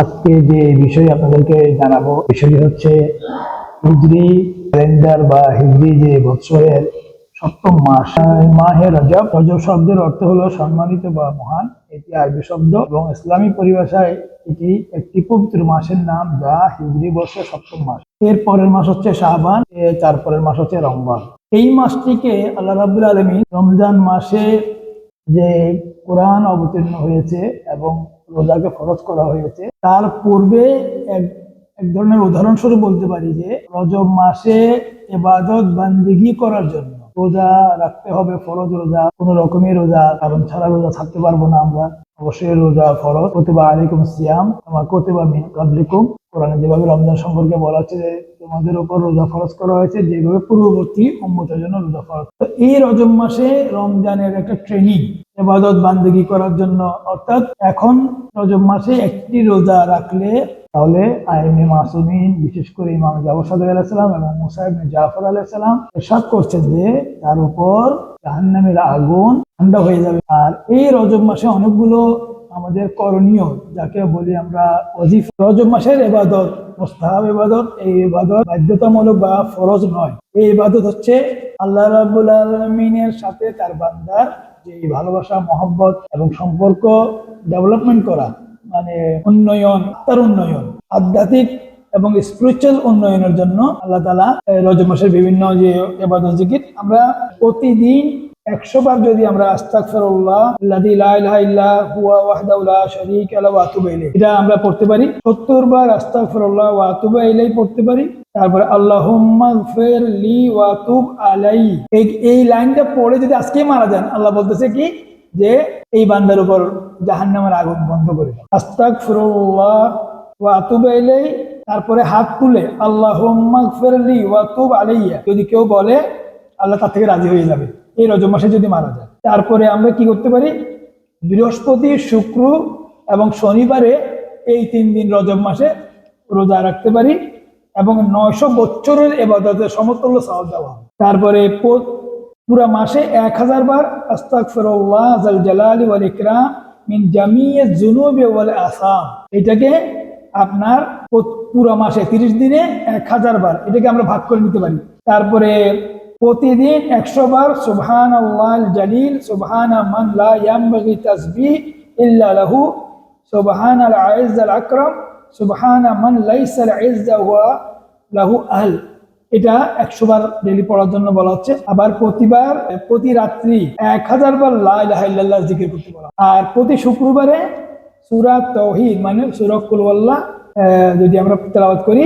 আজকে যে বিষয় আপনাদেরকে জানাবো, বিষয়টি হচ্ছে হিজরি ক্যালেন্ডার বা হিজরি যে বৎসরের সপ্তম মাস মাহে রজব। রজব শব্দের অর্থ হলো সম্মানিত বা মহান। এটি আরবি শব্দ এবং ইসলামী পরিভাষায় এটি একটি পবিত্র মাসের নাম, যা হিজরি বর্ষের সপ্তম মাস। এর পরের মাস হচ্ছে শাবান, এর তারপরের মাস হচ্ছে রমজান। এই মাসটিকে আল্লাহ রাব্বুল আলামিন রমজান মাসে যে কোরআন অবতীর্ণ হয়েছে এবং রোজাকে ফরজ করা হয়েছে, তার পূর্বে এক এক ধরনের উদাহরণস্বরূপ বলতে পারি যে রজব মাসে ইবাদত বান্দিগি করার জন্য রোজা রাখতে হবে, ফরজ রোজা, কোন রকমের রোজা, কারণ ছাড়া রোজা থাকতে পারবো না আমরা, অবশ্যই রোজা ফরজ। কুতিবা আলাইকুম সিয়াম কামা কুতিবা মিন ক্বাবলিকুম, কোরআনে যেভাবে রমজান সম্পর্কে বলা হচ্ছে যে তোমাদের উপর রোজা ফরজ করা হয়েছে যেভাবে পূর্ববর্তী উম্মতের জন্য রোজা ফরজ। তো এই রজব মাসে রমজানের একটা ট্রেনিং ইবাদত বান্দেগি করার জন্য, অর্থাৎ এখন রজব মাসে একটি রোজা রাখলে তাহলে আইমে মাসুমিন, বিশেষ করে ইমাম জাফর সাদিক আলাইহিস সালাম এবং মুসা ইবনে জাফর আলাইহিস সালাম ইরশাদ করছেন যে তার উপর জাহান্নামের আগুন ঠান্ডা হয়ে যাবে। আর এই রজব মাসে অনেকগুলো আমাদের করণীয়, যাকে বলি আমরা ওয়াজিফা। রজব মাসের ইবাদত মুস্তাহাব ইবাদত, এই ইবাদত বাধ্যতামূলক বা ফরজ নয়। এই ইবাদত হচ্ছে আল্লাহ রাব্বুল আলামিনের সাথে তার বান্দার যে ভালোবাসা, মহব্বত এবং সম্পর্ক ডেভেলপমেন্ট করা, মানে উন্নয়ন, তার উন্নয়ন, আধ্যাত্মিক এবং স্পিরিচুয়াল উন্নয়নের জন্য আল্লাহ তাআলা রজব মাসের বিভিন্ন যে ইবাদত জিকির, আমরা প্রতিদিন 100 বার যদি আমরা আস্তাগফিরুল্লাহ আল্লাযী লা ইলাহা ইল্লা হুয়া ওয়াহদাহু লা শারীকা লাহু ওয়া আতুবু ইলাইহি, এটা আমরা পড়তে পারি। 70 বার আস্তাগফিরুল্লাহ ওয়া আতুবু ইলাইহি পড়তে পারি। তারপরে আল্লাহুম্মা গফির লি ওয়া তুব আলাইহি, এই লাইনটা পড়ে যদি আজকে মারা যান, আল্লাহ বলতেছে কি যে এই বান্দার উপর জাহান্নামের আগুন বন্ধ করে দাও। আস্তাগফিরুল্লাহ ওয়া আতুবু ইলাইহি, তারপরে হাত তুলে আল্লাহুম্মা গফির লি ওয়া তুব আলাইহি যদি কেউ বলে, আল্লাহ তার থেকে রাজি হয়ে যাবে এই রজব মাসে যদি মারা যায়। তারপরে আমরা কি করতে পারি, বৃহস্পতি, শুক্র এবং শনিবারে এই 3 দিন রজব মাসে রোজা রাখতে পারি এবং 900 বছরের ইবাদতের সমতুল্য সওয়াব দেওয়া। তারপরে পুরা মাসে 1000 বার আস্তাগফিরুল্লাহ যাল জালালি ওয়াল ইকরাম মিন জামিয়্যিজ যুনুবি ওয়াল আসাম, এটাকে আপনার পুরা মাসে 30 দিনে 1000 বার, এটাকে আমরা ভাগ করে নিতে পারি। তারপরে প্রতিদিন 100 বার সুবহানাল্লাহিল জালিল, সুবহানা মান লা ইয়ানবাগি তাসবিহ ইল্লা লাহু, সুবহানাল আইজ্জাল আকরাম, সুবহানা মান লাইসাল ইজ্জা ওয়া লাহু আহল, এটা 100 বার ডেইলি পড়ার জন্য বলা হচ্ছে। আবার প্রতি রাত্রি 1000 বার লা ইলাহা ইল্লাল্লাহ জিকির করতে বলা। আর প্রতি শুক্রবারে সূরা তাওহীদ মানে সূরা কুল ওয়াল্লাহ যদি আমরা তেলাওয়াত করি,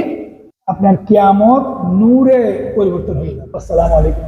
আপনার কিয়ামত নূরে পরিবর্তন হয়ে যাবে। আসসালামু আলাইকুম।